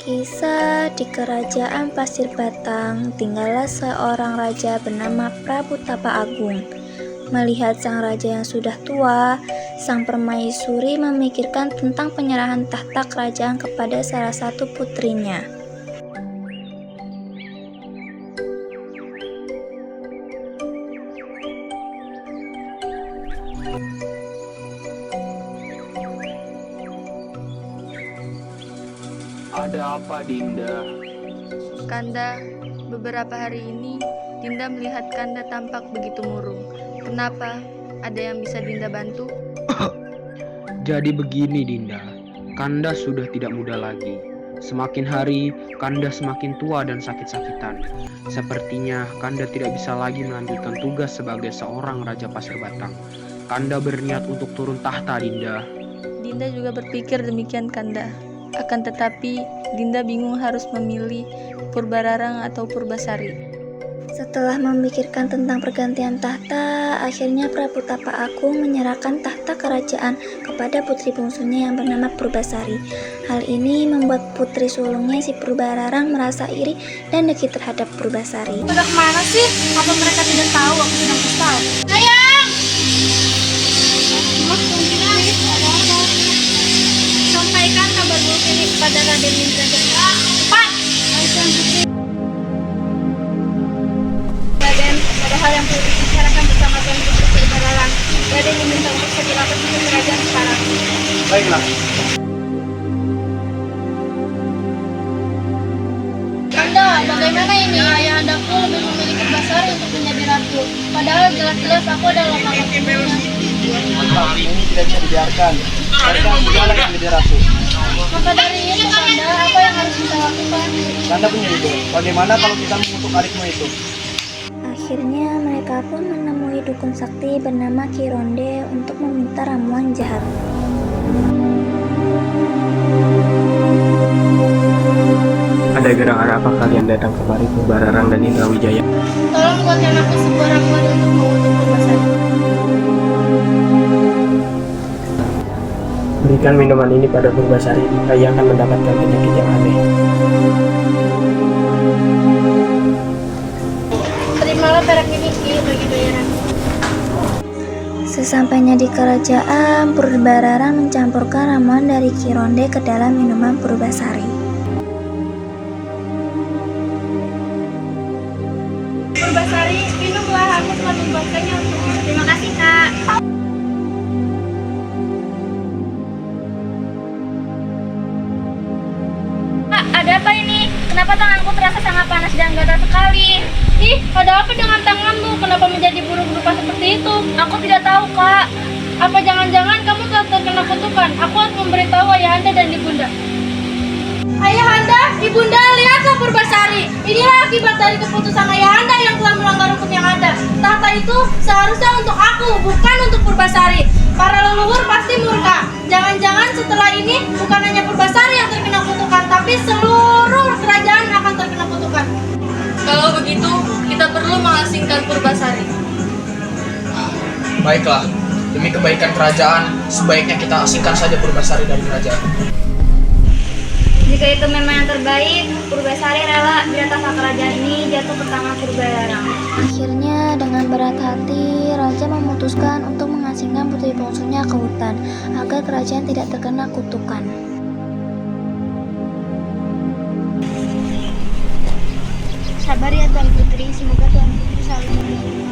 Kisah di kerajaan Pasir Batang, tinggallah seorang raja bernama Prabu Tapa Agung. Melihat sang raja yang sudah tua, sang permaisuri memikirkan tentang penyerahan tahta kerajaan kepada salah satu putrinya. Ada apa, Dinda? Kanda, beberapa hari ini Dinda melihat Kanda tampak begitu murung. Kenapa? Ada yang bisa Dinda bantu? Jadi begini, Dinda. Kanda sudah tidak muda lagi. Semakin hari, Kanda semakin tua dan sakit-sakitan. Sepertinya Kanda tidak bisa lagi melanjutkan tugas sebagai seorang Raja Pasir Batang. Kanda berniat untuk turun tahta, Dinda. Dinda juga berpikir demikian, Kanda. Akan tetapi, Dinda bingung harus memilih Purbararang atau Purbasari. Setelah memikirkan tentang pergantian tahta, akhirnya Prabu Tapa Agung menyerahkan tahta kerajaan kepada putri bungsunya yang bernama Purbasari. Hal ini membuat putri sulungnya si Purbararang merasa iri dan dengki terhadap Purbasari. Pada kemana sih? Apa mereka tidak tahu aku sedang kesal? Sayang! Mas, sampaikan kabar buruk ini kepada Raden Windrajaya. Cepat! Raden, ada hal yang perlu dibicarakan bersama Tuan Putri Purbararang. Raden meminta untuk segera pergi ke kerajaan sekarang. Baiklah. Kanda, bagaimana ini? Ayahandaku lebih memilih Purbasari untuk menjadi ratu. Padahal jelas-jelas aku adalah kakak ibunya. Ini tidak bisa dibiarkan. Biarkan segala yang menjadi ratu. Maka dari itu, Kanda, apa yang harus kita lakukan? Kanda punya ide. Bagaimana kalau kita mengutuk adikmu itu? Akhirnya mereka pun menemui dukun sakti bernama Kironde untuk meminta ramuan jahat. Ada gerangan apa kalian datang kemari Purbararang dan Indra Wijaya? Tolong buatkan aku sebuah ramuan untuk mengutuk Purbasari. Berikan minuman ini pada Purbasari, maka ia akan mendapatkan penyakit yang aneh. Terimalah perak ini bagi bayaran. Sesampainya di kerajaan, Purbararang mencampurkan ramuan dari Kironde ke dalam minuman Purbasari. Purbasari, minumlah, aku telah membuatkannya untukmu. Terima kasih, Kak. Kak, ada apa ini? Kenapa tanganku terasa sangat panas dan gatal sekali? Ih, ada apa dengan tanganmu? Kenapa menjadi buruk rupa seperti itu? Aku tidak tahu, Kak. Apa jangan-jangan kamu telah terkena kutukan? Aku harus memberitahu ayahanda dan ibunda. Ayahanda, ibunda, lihatlah Purbasari. Inilah akibat dari keputusan ayahanda yang telah melanggar hukum yang ada. Tahta itu seharusnya untuk aku, bukan untuk Purbasari. Para leluhur pasti murka. Jangan-jangan setelah ini bukan hanya Purbasari yang terkena kutukan, tapi seluruh kerajaan akan terkena kutukan. Kalau begitu, kita perlu mengasingkan Purbasari. Baiklah, demi kebaikan kerajaan, sebaiknya kita asingkan saja Purbasari dari kerajaan. Jika itu memang yang terbaik, Purbasari rela bila tahta kerajaan ini jatuh ke tangan Purbararang. Akhirnya dengan berat hati, raja memutuskan untuk mengasingkan putri bungsunya ke hutan agar kerajaan tidak terkena kutukan. Sabar ya Tuan Putri, semoga Tuan Putri selalu melindungi.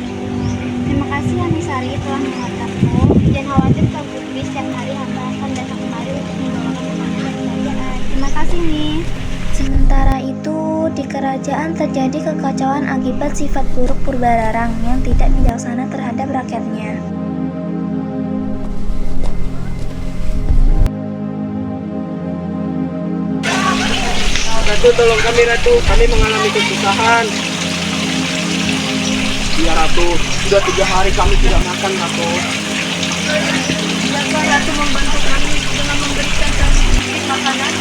Terima kasih Anisari telah menguatkanmu. Jangan khawatir Tuan Putri, setiap hari hamba akan datang kemari untuk membawakan makanan dari kerajaan. Terima kasih nih. Sementara itu, di kerajaan terjadi kekacauan akibat sifat buruk Purbararang yang tidak bijaksana terhadap rakyatnya. Ratu, tolong kami Ratu, kami mengalami kesusahan. Iya Ratu, sudah 3 hari kami tidak makan Ratu. Bisakah Ratu membantu kami dengan memberikan kami sedikit makanan?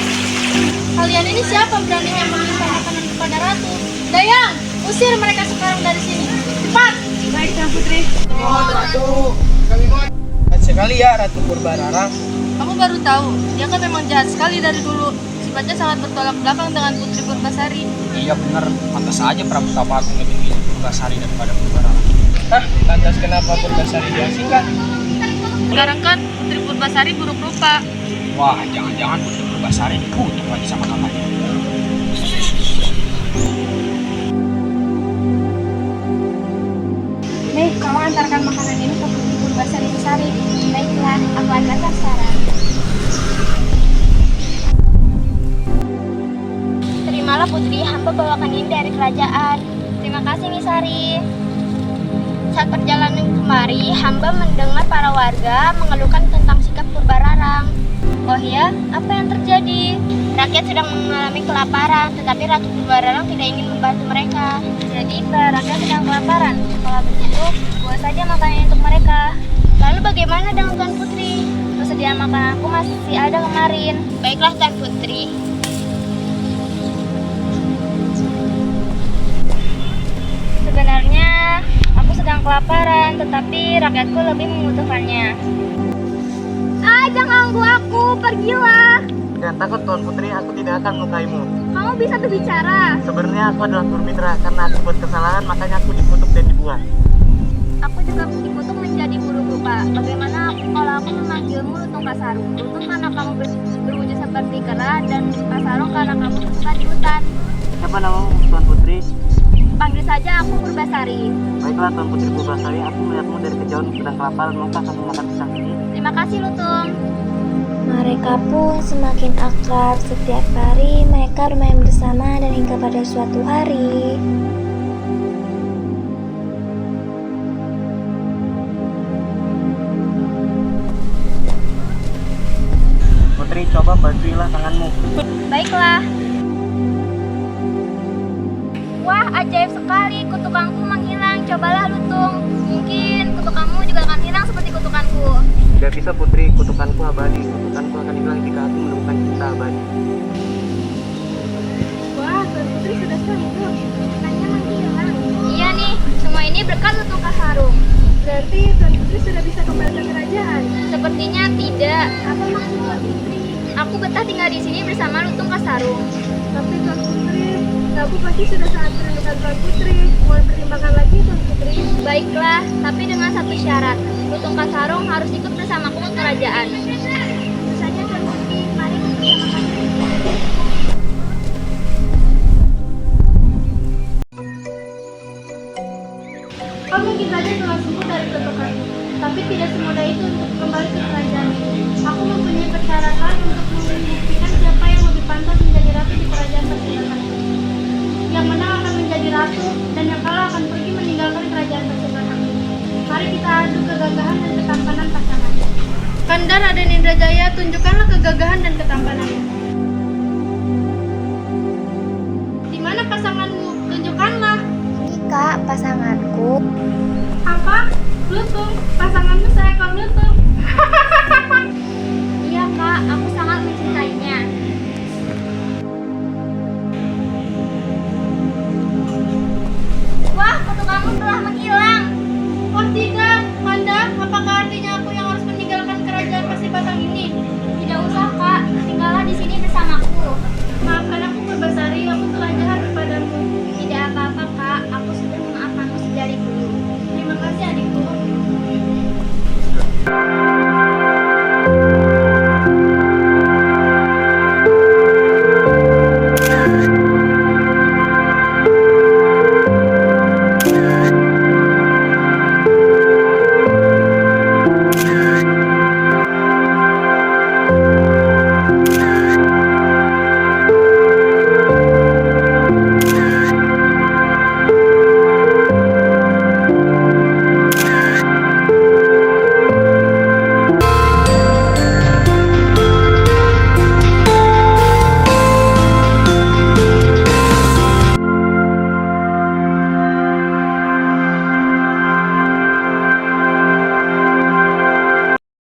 Kalian ini siapa beraninya meminta makanan kepada Ratu? Dayang, usir mereka sekarang dari sini. Cepat! Baik, Tuan Putri. Mohon Ratu, kami mohon. Sekali ya Ratu Purbararang. Kamu baru tahu, dia kan memang jahat sekali dari dulu. sifatnya sangat bertolak belakang dengan Putri Purbasari. Iya benar, pantas saja Prabu Tapa Agung lebih milih Purbasari daripada Purbarara. Lantas kenapa Purbasari diasingkan? Sekarang kan Putri Purbasari buruk rupa. Wah, jangan-jangan Putri Purbasari dikutuk lagi sama kakaknya. Nih, kamu antarkan makanan ini ke Putri Purbasari Sari. Baiklah, aku antarkan sekarang. Terimalah Putri, hamba bawakan ini dari kerajaan. Terima kasih Nisari. Saat perjalanan kemari, hamba mendengar para warga mengeluhkan tentang sikap Purbararang. Oh ya, apa yang terjadi? Rakyat sedang mengalami kelaparan, tetapi Ratu Purbararang tidak ingin membantu mereka. Jadi para rakyat sedang kelaparan. Kalau begitu, buat saja makanan untuk mereka. Lalu bagaimana dengan Tuan Putri? Persediaan makananku masih ada kemarin. Baiklah Tuan Putri. Sebenarnya aku sedang kelaparan, tetapi rakyatku lebih membutuhkannya. Jangan ganggu aku, pergilah. Jangan takut Tuan Putri, aku tidak akan melukaimu. Kamu bisa berbicara. Sebenarnya aku adalah Turmitra, karena aku buat kesalahan makanya aku dikutuk dan dibuang. Aku juga dikutuk menjadi buruk rupa. Bagaimana kalau aku memanggilmu Lutung Kasarung? Lutung karena kamu berwujud seperti kera, dan Kasarung karena kamu suka di hutan. Siapa namamu Tuan Putri? Panggil saja aku Purbasari. Baiklah Tuan Putri Purbasari, aku melihatmu dari kejauhan sedang kelaparan, maukah kamu makan pisang ini? Terima kasih Lutung. Mereka pun semakin akrab. Setiap hari mereka bermain bersama dan hingga pada suatu hari Putri, coba bantuilah tanganmu. Baiklah. Wah, ajaib sekali. Kutukanku menghilang. Cobalah Lutung. Mungkin kutukanmu juga akan hilang seperti kutukanku. Tidak bisa Putri, kutukanku abadi. Kutukanku akan hilang jika aku menemukan cinta abadi. Wah, Tuan Putri sudah sembuh. Kutukannya menghilang. Iya nih, semua ini berkat Lutung Kasarung. Berarti Tuan Putri sudah bisa kembali ke kerajaan? Sepertinya tidak. Apa maksud Tuan Putri? Aku betah tinggal di sini bersama Lutung Kasarung. Tapi Tuan Putri, aku pasti sudah sangat merindukan Tuan Putri. Mohon pertimbangkan lagi Tuan Putri. Baiklah, tapi dengan satu syarat. Lutung Kasarung harus ikut bersamaku ke kerajaan. Tentu saja Tuan Putri, mari bersama kami. Kau mungkin saja telah sembuh dari kutukanmu, tapi tidak semudah itu untuk kembali ke kerajaan ini. Aku mempunyai persyaratan untuk membuktikan siapa yang lebih pantas menjadi ratu di kerajaan Paseban. Yang menang akan menjadi ratu, dan yang kalah akan pergi meninggalkan kerajaan Paseban. Mari kita adu kegagahan dan ketampanan pasangan. Kanda Raden Indrajaya, tunjukkanlah kegagahan dan ketampananmu. Di mana pasanganmu? Tunjukkanlah. ini Kak, pasanganku. Apa? Lutung? Pasanganmu seekor lutung?